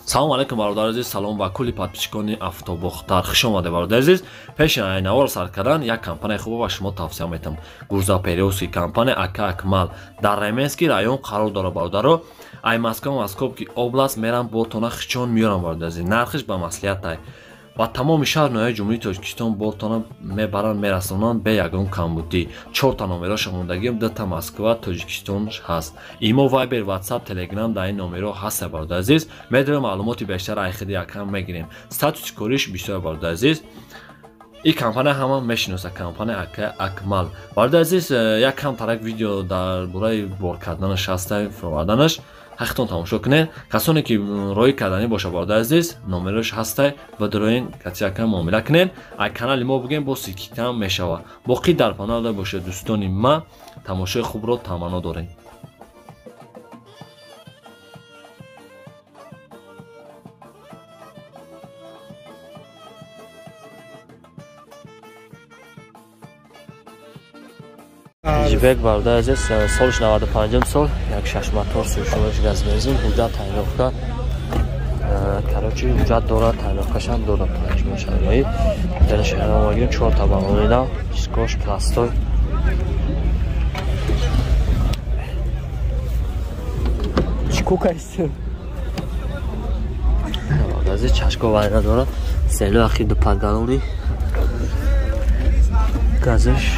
салом алейкум бародари азиз, салом ба кулли подписчикони Автобухтар. Хуш омадед бародари азиз. Пеши навор сар кардан як компания хуб ба шумо тавсия метам. Гурзаперевский компания Ака Акмал дар Раменский район қарор дорад бародаро. Ай Москва-Московский област мерам болтона хичон миёрам бародари азиз. Нархиш ба маслиҳатай. Ба тамоми шаҳр ноҳияи ҷумҳурии Тоҷикистон болтона мебаранд мерасонанд бе ягон камбудӣ. 4 та номероша мондагӣ 2 та Москва, Тоҷикистон ҳаст. Имо Viber, WhatsApp, Telegram дар ин номеро ҳаст бародари азиз. Медарем маълумоти бештар айхиди якам мегирем. Статуси кориш бисёр бародари азиз. این کمپانی همه میشناسه کمپانی اکمال. برای عزیز یک کم ترک ویدیو در برای بار کردنش هسته فرآوردنش حقیقتاً تماشا کنید. کسانی که رای کردنی باشه برای عزیز نمرش هسته و در این کسی کم معامله کنید. ای کانال ما بگیم با سیکی کم میشوه. باقی در کانال باشه دوستانی ما تماشای خوب رو تمنا داریم. جیبک برادر عزیز سالش 95 سال یک 6 موتور سوژوش گاز بنزین حجت تعینات کراچی حجت داره تعیناتش هم داره پنج میشنایی در شهر ما 4 تا بانوینا اسکوش پلاستوی چیکوکا است برادر عزیز چشکو واینا داره سلو اخیر دو پنگالونی گازش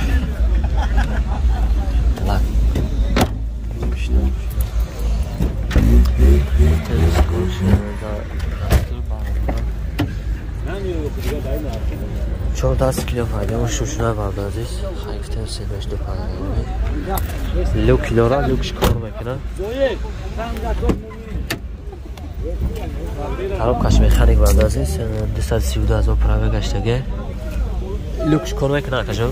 چون 10 کیلو فایده و شوشنای برادر عزیز خریفتیم 3 دو پنگه لو کیلو را لوکش کار میکنه خراب کش میخانیک برادر عزیز 232,000 پرامه گشتگه لوکش کار میکنه کجا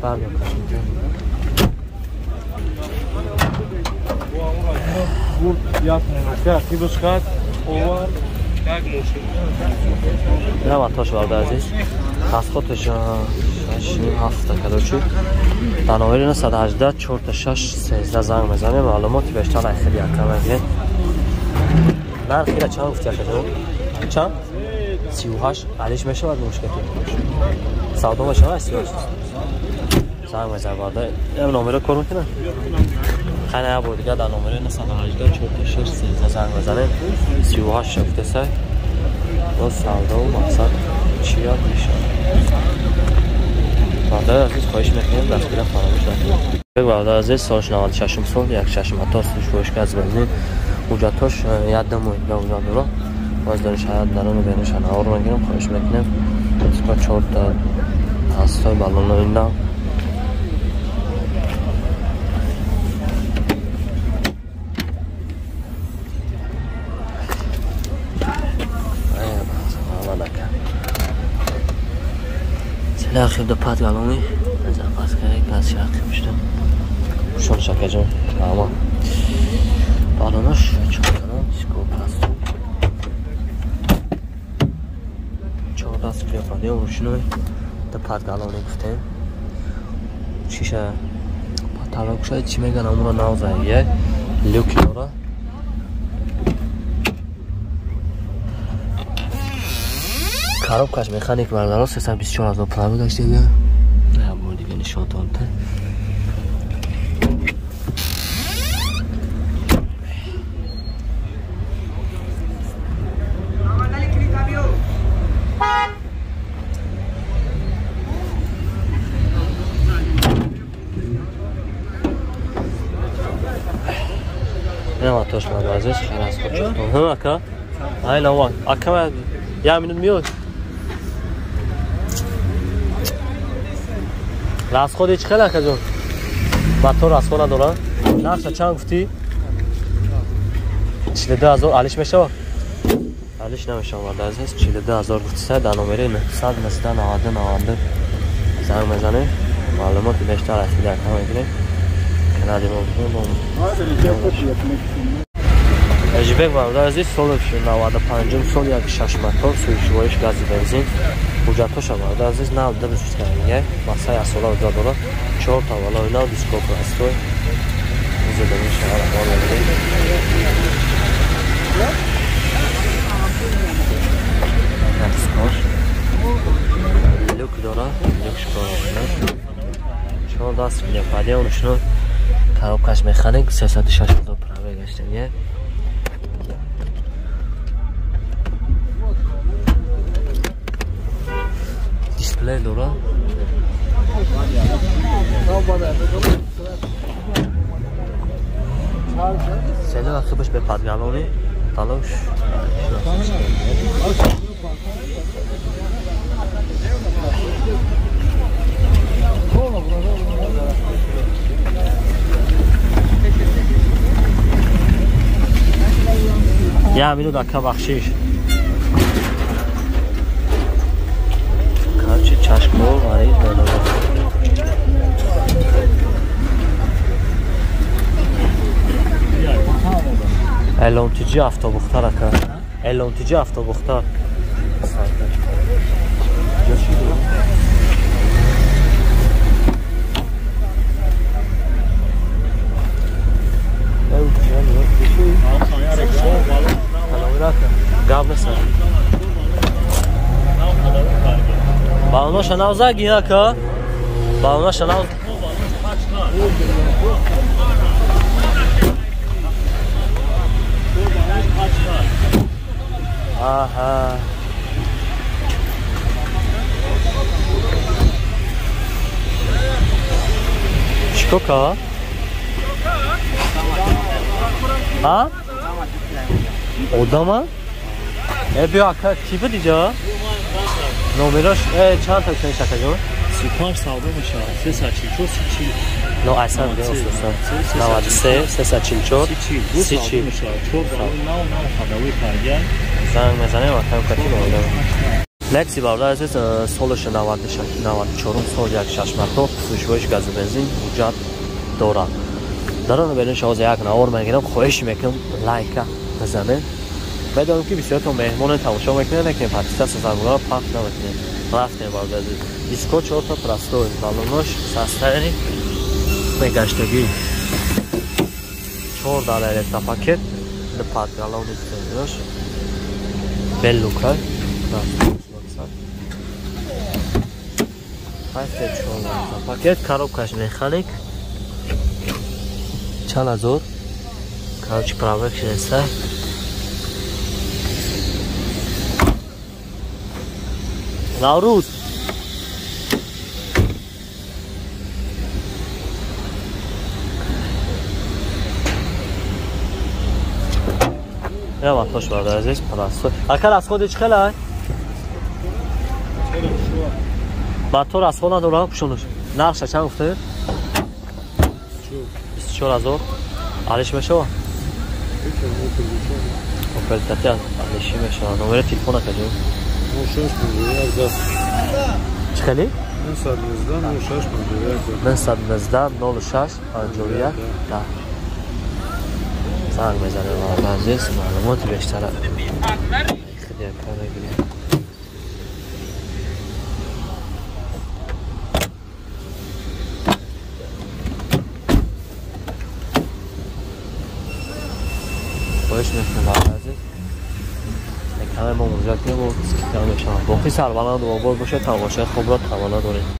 برمی کش میکنه نه وقتاش برده عزیز خطش 7 کلوچی تناوری 118 4 تا 6 13 زنگ میزنه معلوماتی بیشتر خیلی کم میگه نه خیلی چند گفتی کجا چند 38 علیش میشه بعد مشکلی سودا باشه 38 زنگ میزنه برده این نمره کار میکنه خانه بود دیگه در نمره 118 4 تا 6 13 زنگ بزنه 38 شفته سه و سودا و مقصد چی ها میشه برادر عزیز خواهش میکنیم دستگیر فراموش نکنید. برادر عزیز سالش 96 سال یک 6 موتور سوژوش گاز بنزین حجتاش یاد نموید به اونجا داره باز دارش حیات درون بینش نهار میگیرم خواهش میکنیم اسکا 4 تا هستای بالون اینا لاخیر دو پات گالونی از پاس کرد گاز شاکی میشتم شون شاکی جون اما بالونش چهارم اسکو پلاستو 14 کیلو فادی روشنوی دو پات گالونی گفتیم شیشه پاتالا کشای چی میگن امورا نوزاییه لیو کیلو را خراب کش مکانیک بردارا 324,000 پرامه داشته دیگه همون دیگه نشان دادم نما توش من عزیز خلاص خوشتون هم اکا های نوان اکا یا منو میاد راست خودی چه خلا کجا موتور راست خود نداره نقشه چند گفتی 42000 علیش میشه علیش نمیشه مرد عزیز 42000 گفتی در نمره 900 مثلا 90 زنگ میزنه معلومات بیشتر از در کام میگیره کنادی ممکن اجبه مرد عزیز سولش 95 سال یک 6 موتور سویچ گاز بنزین حجتش مرد عزیز 9 درست کنه واسه اصلا وجود داره 4 تا والا اینا دیسکوپ هستو زده میشه حالا لوک داره لوکش کار شما دست میگه پادی اونشون کاروکاش مکانیک 360 تا پراوی گشتنیه دیسپلی داره سه وقتی بهش به پادگالونی تلاش یا همینو دکه بخشیش کارچه چشمو مریض نداره الانتیجی افتابختر اکر الانتیجی افتابختر قابل سر بالنا شناو زاگی ها که بالنا شناو آها شکوکا ها odama بیا اکا چی دیجا نمرش چند تا کنی شکل جون 35 ساده میشه 344 30 نو اصلا دیگه 93 344 30 میشه 4 نه خداوی کارگر زنگ میزنه و کم کتی بوده لکسی باوده از سولش 94 سال یک 6 موتور سوژویش گاز بنزین وجود داره درون برین شما یک نوار میگیرم خواهش میکنم لایک بزنه بدونم که بسیار تا مهمون تماشا میکنه لیکن پاتیستا سازنگوها پخش نمیکنه رفتیم باید از دیسکو 4 تا پراستوی بالونش سستری میگشتگی $4 تا پاکت ده پادگالون استیدوش بلوکای $4 تا پاکت کاروبکاش مکانیک چند هزار کاروچ پراوکشن است نوروز یا وقتاش برده عزیز پرستو اکر از خود چه خلای؟ موتور از خود نداره پشونش نقشه چند گفته؟ 24000 علیش میشه و؟ اوپل تاتی علیشی میشه نمره تلفون کجا؟ چه خیلی؟ 919 06 51 زنگ میزنه و عزیز معلومات بیشتر خیلی کار نگیریم خواهش میکنم عزیز همه ما مراجعه کنیم و سکیتان بشم باقی سربلند و باید باشه تماشای خوب را توانا داریم